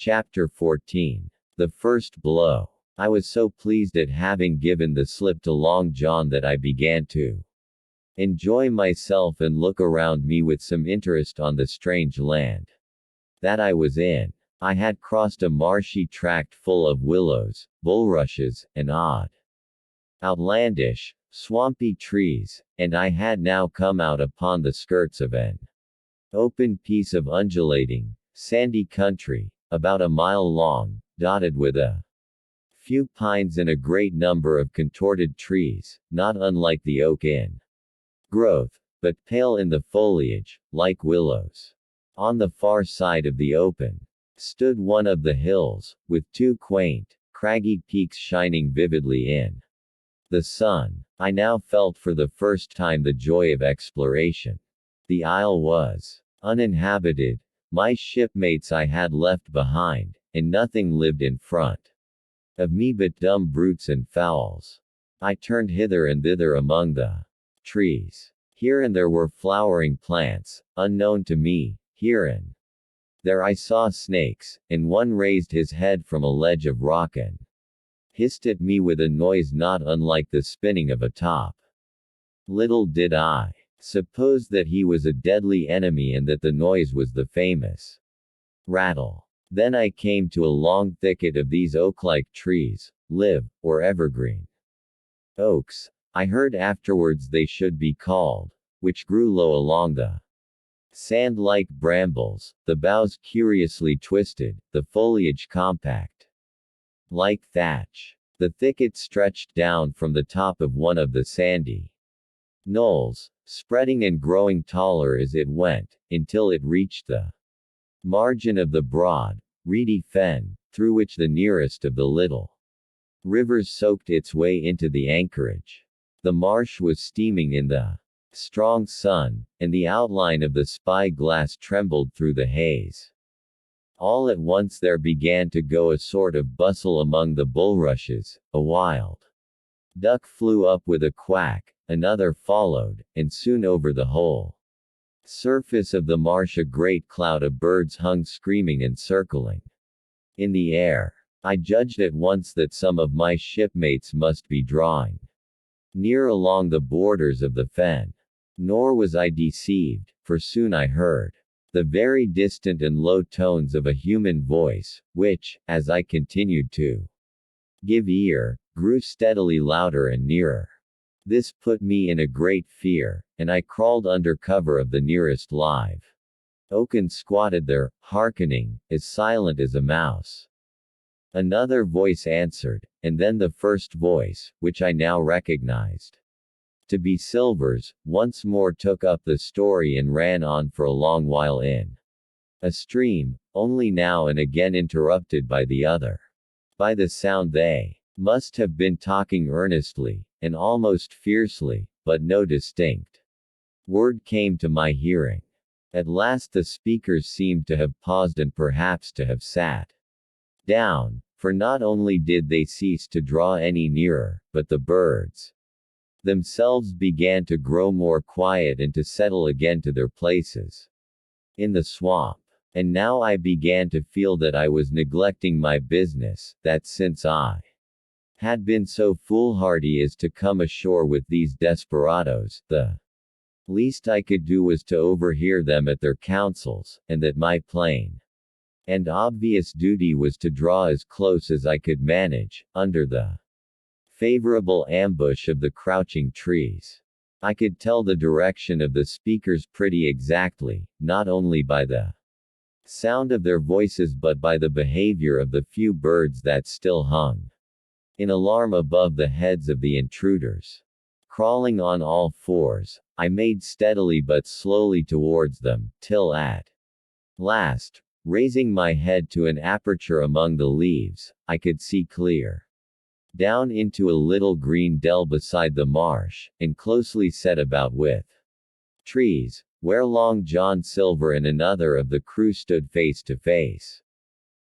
Chapter 14. The First Blow. I was so pleased at having given the slip to Long John that I began to enjoy myself and look around me with some interest on the strange land that I was in. I had crossed a marshy tract full of willows, bulrushes, and odd, outlandish, swampy trees, and I had now come out upon the skirts of an open piece of undulating, sandy country, about a mile long, dotted with a few pines and a great number of contorted trees, not unlike the oak in growth, but pale in the foliage, like willows. On the far side of the open stood one of the hills, with two quaint, craggy peaks shining vividly in the sun. I now felt for the first time the joy of exploration. The isle was uninhabited. My shipmates I had left behind, and nothing lived in front of me but dumb brutes and fowls. I turned hither and thither among the trees. Here and there were flowering plants, unknown to me. Here and there I saw snakes, and one raised his head from a ledge of rock and hissed at me with a noise not unlike the spinning of a top. Little did I suppose that he was a deadly enemy and that the noise was the famous rattle. Then I came to a long thicket of these oak-like trees, live, or evergreen oaks, I heard afterwards they should be called, which grew low along the sand like brambles, the boughs curiously twisted, the foliage compact, like thatch. The thicket stretched down from the top of one of the sandy knolls, spreading and growing taller as it went, until it reached the margin of the broad, reedy fen, through which the nearest of the little rivers soaked its way into the anchorage. The marsh was steaming in the strong sun, and the outline of the spy-glass trembled through the haze. All at once there began to go a sort of bustle among the bulrushes, a wild duck flew up with a quack, another followed, and soon over the whole surface of the marsh a great cloud of birds hung screaming and circling in the air. I judged at once that some of my shipmates must be drawing near along the borders of the fen. Nor was I deceived, for soon I heard the very distant and low tones of a human voice, which, as I continued to give ear, grew steadily louder and nearer. This put me in a great fear, and I crawled under cover of the nearest live oak and squatted there, hearkening, as silent as a mouse. Another voice answered, and then the first voice, which I now recognized to be Silver's, once more took up the story and ran on for a long while in a stream, only now and again interrupted by the other. By the sound they must have been talking earnestly, and almost fiercely, but no distinct word came to my hearing. At last the speakers seemed to have paused and perhaps to have sat down, for not only did they cease to draw any nearer, but the birds themselves began to grow more quiet and to settle again to their places in the swamp. And now I began to feel that I was neglecting my business, that since I had been so foolhardy as to come ashore with these desperadoes, the least I could do was to overhear them at their councils, and that my plain and obvious duty was to draw as close as I could manage, under the favorable ambush of the crouching trees. I could tell the direction of the speakers pretty exactly, not only by the sound of their voices but by the behavior of the few birds that still hung in alarm above the heads of the intruders. Crawling on all fours, I made steadily but slowly towards them, till at last, raising my head to an aperture among the leaves, I could see clear down into a little green dell beside the marsh, and closely set about with trees, where Long John Silver and another of the crew stood face to face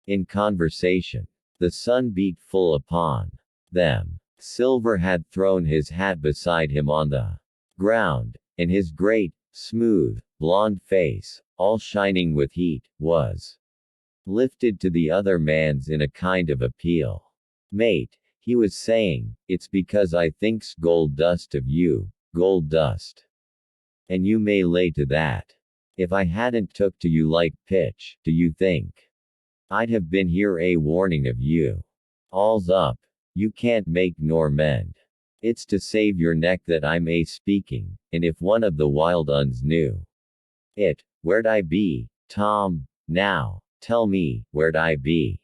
in conversation. The sun beat full upon them. Silver had thrown his hat beside him on the ground, and his great, smooth, blond face, all shining with heat, was lifted to the other man's in a kind of appeal. Mate, he was saying, it's because I thinks gold dust of you, gold dust. And you may lay to that. If I hadn't took to you like pitch, do you think I'd have been here a warning of you? All's up. You can't make nor mend. It's to save your neck that I'm a speaking, and if one of the wild uns knew it, where'd I be, Tom? Now, tell me, where'd I be?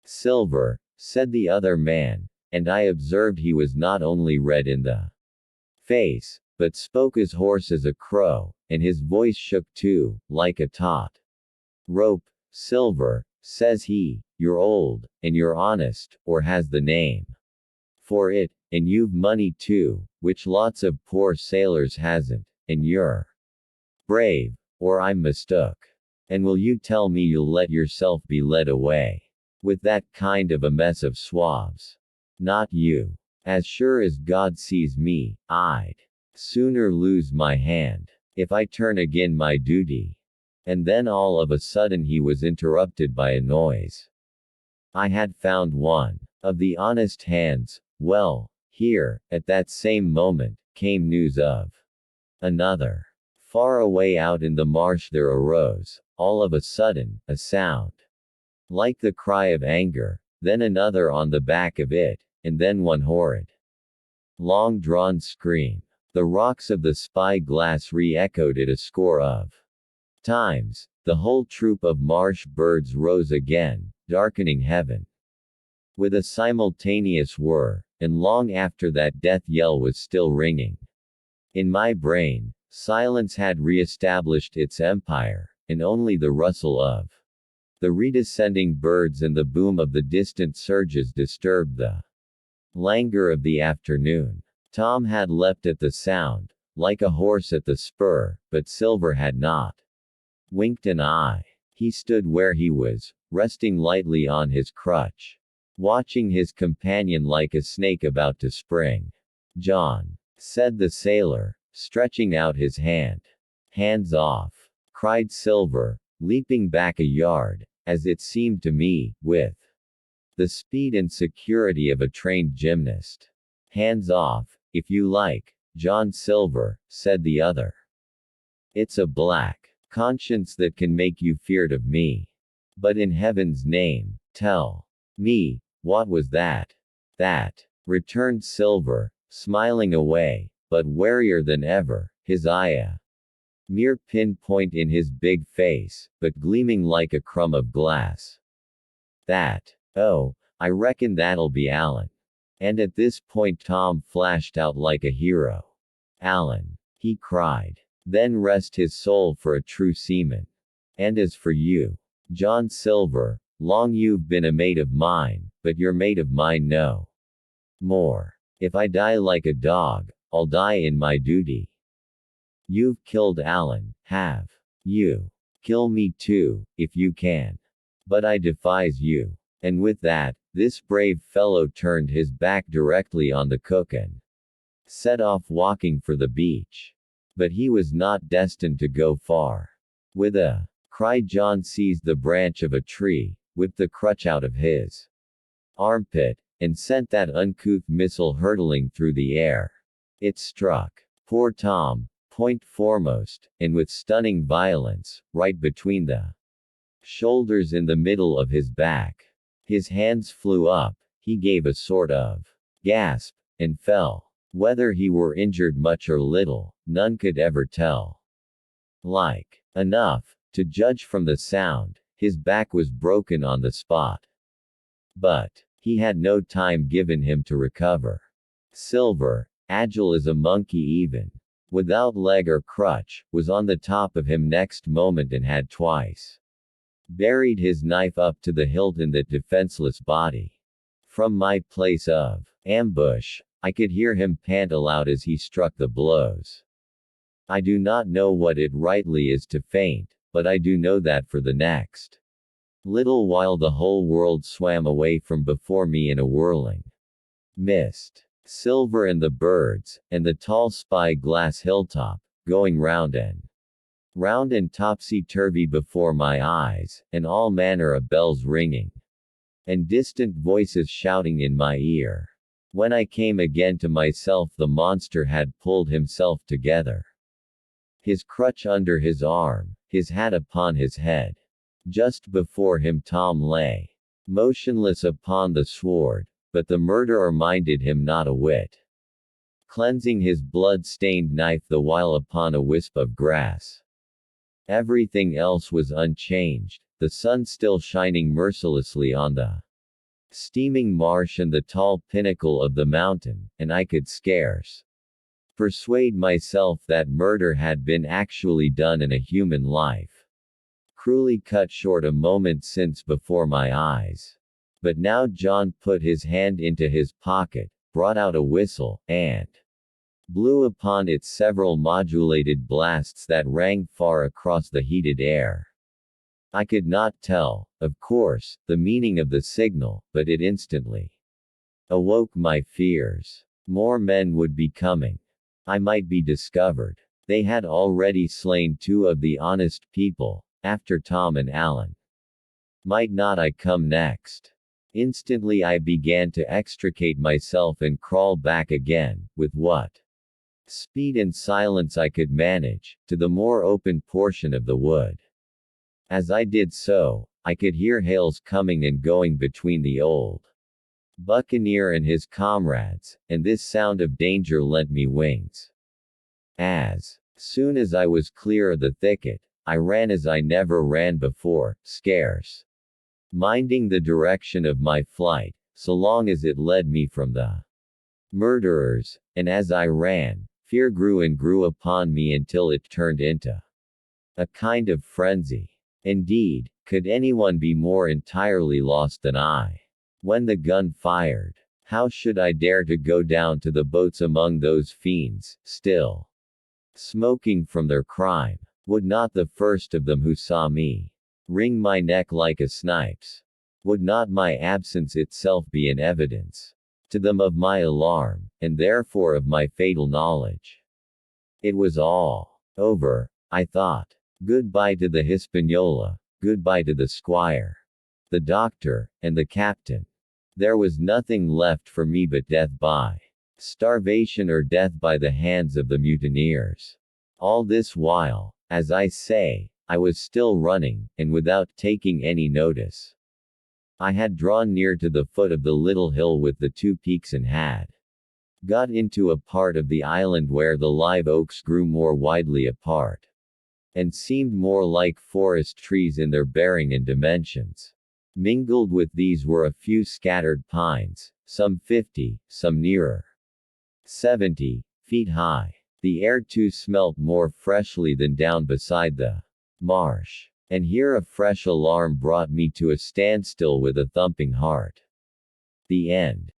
Silver, said the other man, and I observed he was not only red in the face, but spoke as hoarse as a crow, and his voice shook too, like a taut rope. Silver, says he, you're old, and you're honest, or has the name for it, and you've money too, which lots of poor sailors hasn't, and you're brave, or I'm mistook. And will you tell me you'll let yourself be led away with that kind of a mess of swabs? Not you. As sure as God sees me, I'd sooner lose my hand, if I turn again my duty. And then all of a sudden he was interrupted by a noise. I had found one of the honest hands. Well, here, at that same moment, came news of another. Far away out in the marsh there arose, all of a sudden, a sound like the cry of anger, then another on the back of it, and then one horrid, long-drawn scream. The rocks of the spy-glass re-echoed it a score of times. The whole troop of marsh birds rose again, darkening heaven with a simultaneous whir, and long after that death yell was still ringing in my brain, silence had re-established its empire, and only the rustle of the redescending birds and the boom of the distant surges disturbed the languor of the afternoon. Tom had leapt at the sound, like a horse at the spur, but Silver had not winked an eye. He stood where he was, resting lightly on his crutch, watching his companion like a snake about to spring. John, said the sailor, stretching out his hand. Hands off, cried Silver, leaping back a yard, as it seemed to me, with the speed and security of a trained gymnast. Hands off, if you like, John. Silver, said the other. It's a black conscience that can make you feared of me. But in heaven's name, tell me, what was that? That, returned Silver, smiling away, but warier than ever, his eye a mere pinpoint in his big face, but gleaming like a crumb of glass. That, oh, I reckon that'll be Alan. And at this point Tom flashed out like a hero. Alan, he cried. Then rest his soul for a true seaman. And as for you, John Silver, long you've been a mate of mine, but you're mate of mine no more. If I die like a dog, I'll die in my duty. You've killed Alan, have you? Kill me too, if you can. But I defies you. And with that, this brave fellow turned his back directly on the cook and set off walking for the beach. But he was not destined to go far. With a cry, John seized the branch of a tree, whipped the crutch out of his armpit, and sent that uncouth missile hurtling through the air. It struck poor Tom, point foremost, and with stunning violence, right between the shoulders in the middle of his back. His hands flew up, he gave a sort of gasp, and fell. Whether he were injured much or little, none could ever tell. Like enough, to judge from the sound, his back was broken on the spot. But he had no time given him to recover. Silver, agile as a monkey even, without leg or crutch, was on the top of him next moment and had twice buried his knife up to the hilt in that defenseless body. From my place of ambush, I could hear him pant aloud as he struck the blows. I do not know what it rightly is to faint, but I do know that for the next little while the whole world swam away from before me in a whirling mist. Silver and the birds, and the tall spy-glass hilltop, going round and round and topsy-turvy before my eyes, and all manner of bells ringing, and distant voices shouting in my ear. When I came again to myself, the monster had pulled himself together, his crutch under his arm, his hat upon his head. Just before him Tom lay, motionless upon the sward, but the murderer minded him not a whit, cleansing his blood-stained knife the while upon a wisp of grass. Everything else was unchanged, the sun still shining mercilessly on the steaming marsh and the tall pinnacle of the mountain, and I could scarce persuade myself that murder had been actually done in a human life, cruelly cut short a moment since before my eyes. But now John put his hand into his pocket, brought out a whistle, and blew upon its several modulated blasts that rang far across the heated air. I could not tell, of course, the meaning of the signal, but it instantly awoke my fears. More men would be coming. I might be discovered. They had already slain 2 of the honest people, after Tom and Alan. Might not I come next? Instantly I began to extricate myself and crawl back again, with what speed and silence I could manage, to the more open portion of the wood. As I did so, I could hear hails coming and going between the old buccaneer and his comrades, and this sound of danger lent me wings. As soon as I was clear of the thicket, I ran as I never ran before, scarce minding the direction of my flight, so long as it led me from the murderers, and as I ran, fear grew and grew upon me until it turned into a kind of frenzy. Indeed, could anyone be more entirely lost than I? When the gun fired, how should I dare to go down to the boats among those fiends, still smoking from their crime? Would not the first of them who saw me wring my neck like a snipe's? Would not my absence itself be an evidence to them of my alarm, and therefore of my fatal knowledge? It was all over, I thought. Goodbye to the Hispaniola, goodbye to the squire, the doctor, and the captain. There was nothing left for me but death by starvation or death by the hands of the mutineers. All this while, as I say, I was still running, and without taking any notice. I had drawn near to the foot of the little hill with the 2 peaks and had got into a part of the island where the live oaks grew more widely apart, and seemed more like forest trees in their bearing and dimensions. Mingled with these were a few scattered pines, some 50, some nearer 70 feet high. The air too smelt more freshly than down beside the marsh. And here a fresh alarm brought me to a standstill with a thumping heart. The end.